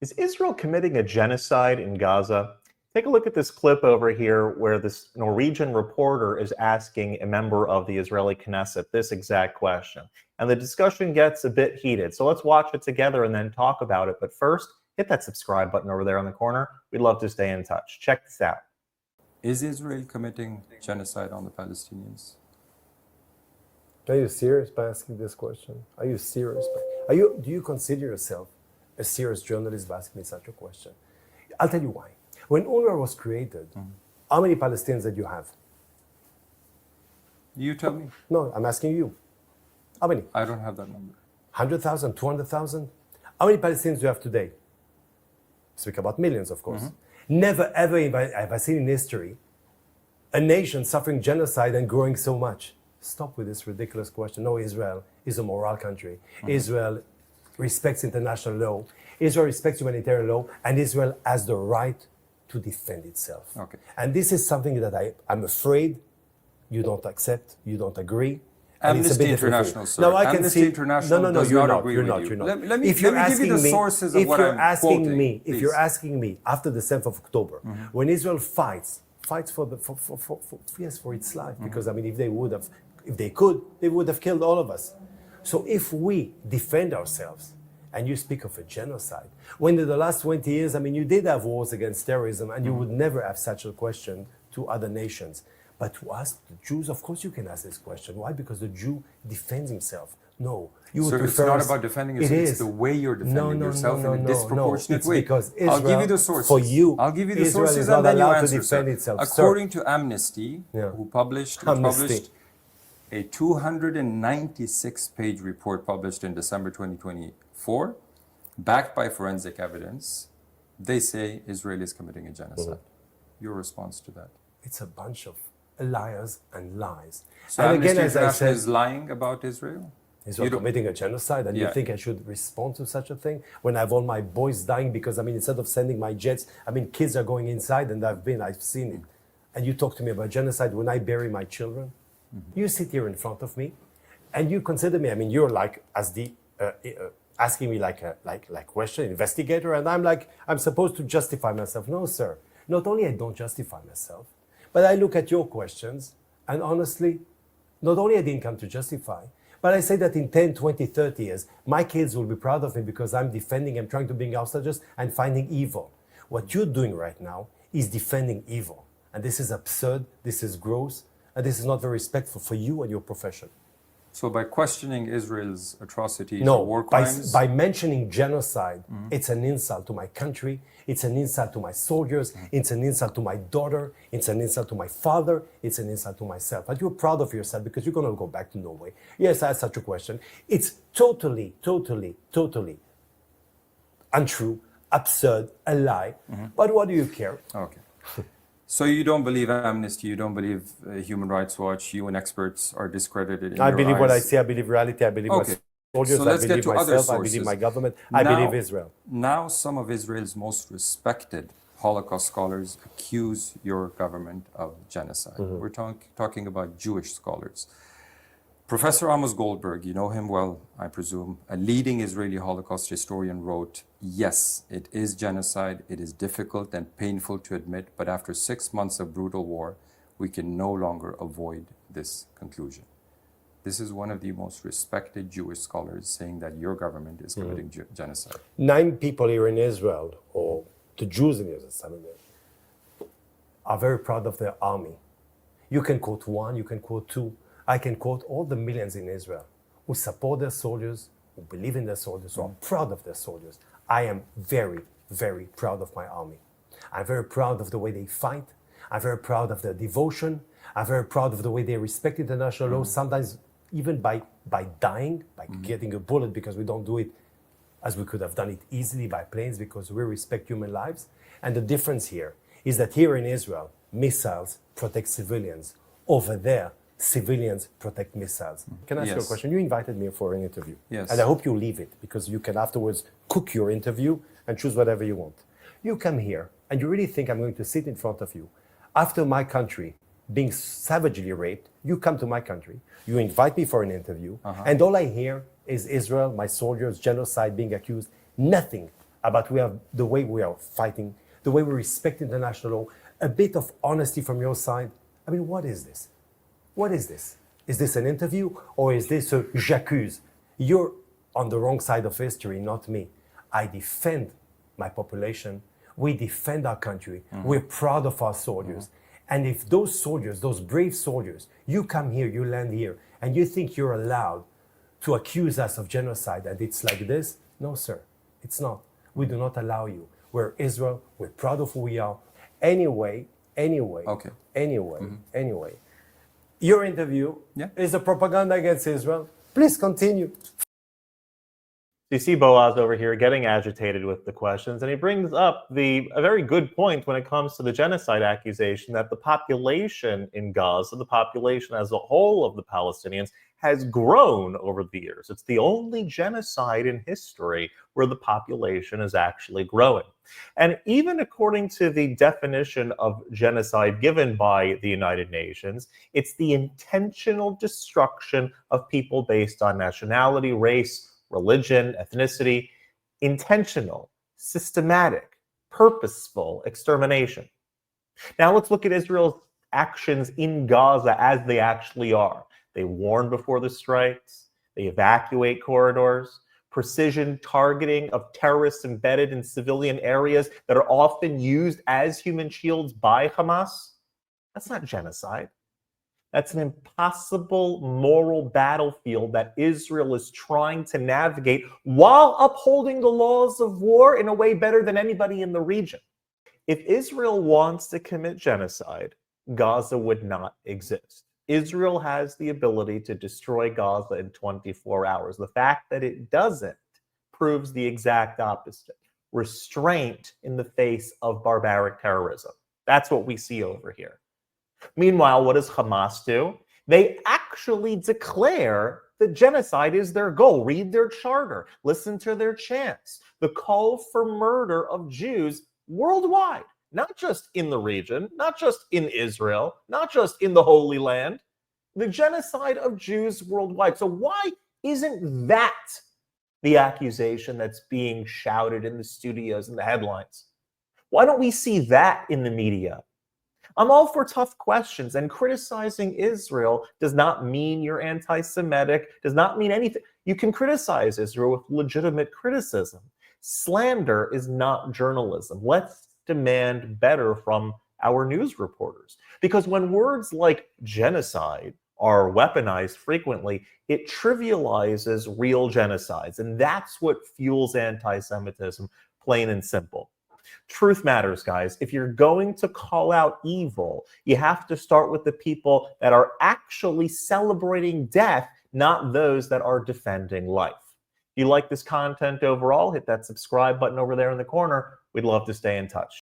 Is Israel committing a genocide in Gaza? Take a look at this clip over here where this Norwegian reporter is asking a member of the Israeli Knesset this exact question. And the discussion gets a bit heated. So let's watch it together and then talk about it. But first, hit that subscribe button over there in the corner. We'd love to stay in touch. Check this out. Is Israel committing genocide on the Palestinians? Are you serious by asking this question? Are you serious? Do you consider yourself a serious journalist by asking me such a question? I'll tell you why. When UNRWA was created, how many Palestinians did you have? You tell me. No, I'm asking you. How many? I don't have that number. 100,000, 200,000? How many Palestinians do you have today? Speak about millions, of course. Never ever have I seen in history a nation suffering genocide and growing so much. Stop with this ridiculous question. No, Israel is a moral country. Israel respects international law. Israel respects humanitarian law, and Israel has the right to defend itself. Okay. And this is something that I'm afraid you don't accept, you don't agree. Amnesty International, sir. No, I can Amnesty see. International No, does you're not not. agree You're with not. you. You're not. Let me give you the sources of what I'm quoting. If you're asking me after the 7th of October, when Israel fights for its life, because I mean, if they could, they would have killed all of us. So if we defend ourselves, and you speak of a genocide, when in the last 20 years, I mean, you did have wars against terrorism, and you would never have such a question to other nations. But to ask the Jews, of course you can ask this question. Why? Because the Jew defends himself. No. You would prefer it's not about defending yourself, it's the way you're defending yourself in a disproportionate way. Because Israel, I'll give you the sources. For you, I'll give you the Israel sources is not and then you allowed answer, to defend sir. itself. According to Amnesty, Yeah. who published a 296-page report published in December 2024, backed by forensic evidence, they say Israel is committing a genocide. Your response to that? It's a bunch of liars and lies. So and Amnesty again, as I International said, is lying about Israel? Israel committing a genocide, and you think I should respond to such a thing when I have all my boys dying because, I mean, instead of sending my jets, I mean, kids are going inside, and I've seen it. And you talk to me about genocide when I bury my children? You sit here in front of me, and you consider me, I mean, you're like, as the, asking me like question, investigator, and I'm supposed to justify myself. No, sir. Not only I don't justify myself, but I look at your questions, and honestly, not only I didn't come to justify, but I say that in 10, 20, 30 years, my kids will be proud of me because I'm defending, I'm trying to bring outsiders and finding evil. What you're doing right now is defending evil. And this is absurd, this is gross, and this is not very respectful for you and your profession. So by questioning Israel's atrocities or war crimes? By mentioning genocide, it's an insult to my country, it's an insult to my soldiers, it's an insult to my daughter, it's an insult to my father, it's an insult to myself. But you're proud of yourself because you're going to go back to Norway. Yes, I had such a question. It's totally untrue, absurd, a lie. But what do you care? Okay. So you don't believe Amnesty, you don't believe Human Rights Watch, you and experts are discredited in I your believe eyes. what I see, I believe reality, I believe my soldiers, So let's I get believe to other myself, I sources. believe my government, I believe Israel. Now some of Israel's most respected Holocaust scholars accuse your government of genocide. We're talking about Jewish scholars. Professor Amos Goldberg, you know him well, I presume, a leading Israeli Holocaust historian, wrote, "Yes, it is genocide. It is difficult and painful to admit, but after 6 months of brutal war, we can no longer avoid this conclusion." This is one of the most respected Jewish scholars saying that your government is committing genocide. 9 people here in Israel, or the Jews in Israel, some of them, are very proud of their army. You can quote 1, you can quote 2. I can quote all the millions in Israel who support their soldiers, who believe in their soldiers, who are proud of their soldiers. I am very, very proud of my army. I'm very proud of the way they fight. I'm very proud of their devotion. I'm very proud of the way they respect international law, sometimes even by dying, by getting a bullet, because we don't do it as we could have done it easily by planes, because we respect human lives. And the difference here is that here in Israel, missiles protect civilians. Over there, civilians protect missiles. Can I ask you a question? You invited me for an interview. Yes. And I hope you leave it, because you can afterwards cook your interview and choose whatever you want. You come here and you really think I'm going to sit in front of you after my country being savagely raped. You come to my country, you invite me for an interview, and all I hear is Israel, my soldiers, genocide being accused. Nothing about the way we are fighting, the way we respect international law, a bit of honesty from your side. I mean, what is this? What is this? Is this an interview or is this a j'accuse? You're on the wrong side of history, not me. I defend my population. We defend our country. We're proud of our soldiers. And if those soldiers, those brave soldiers, you come here, you land here, and you think you're allowed to accuse us of genocide and it's like this, no, sir, it's not. We do not allow you. We're Israel. We're proud of who we are. Anyway, Okay. anyway, your interview is a propaganda against Israel. Please continue. You see Boaz over here getting agitated with the questions, and he brings up a very good point when it comes to the genocide accusation that the population in Gaza, the population as a whole of the Palestinians, has grown over the years. It's the only genocide in history where the population is actually growing. And even according to the definition of genocide given by the United Nations, it's the intentional destruction of people based on nationality, race, religion, ethnicity, intentional, systematic, purposeful extermination. Now let's look at Israel's actions in Gaza as they actually are. They warn before the strikes, they evacuate corridors, precision targeting of terrorists embedded in civilian areas that are often used as human shields by Hamas. That's not genocide. That's an impossible moral battlefield that Israel is trying to navigate while upholding the laws of war in a way better than anybody in the region. If Israel wants to commit genocide, Gaza would not exist. Israel has the ability to destroy Gaza in 24 hours. The fact that it doesn't proves the exact opposite. Restraint in the face of barbaric terrorism. That's what we see over here. Meanwhile, what does Hamas do? They actually declare that genocide is their goal. Read their charter. Listen to their chants. The call for murder of Jews worldwide. Not just in the region, not just in Israel, not just in the Holy Land, the genocide of Jews worldwide. So why isn't that the accusation that's being shouted in the studios and the headlines? Why don't we see that in the media? I'm all for tough questions, and criticizing Israel does not mean you're anti-Semitic, does not mean anything. You can criticize Israel with legitimate criticism. Slander is not journalism. Let's demand better from our news reporters. Because when words like genocide are weaponized frequently, it trivializes real genocides. And that's what fuels anti-Semitism, plain and simple. Truth matters, guys. If you're going to call out evil, you have to start with the people that are actually celebrating death, not those that are defending life. If you like this content overall, hit that subscribe button over there in the corner. We'd love to stay in touch.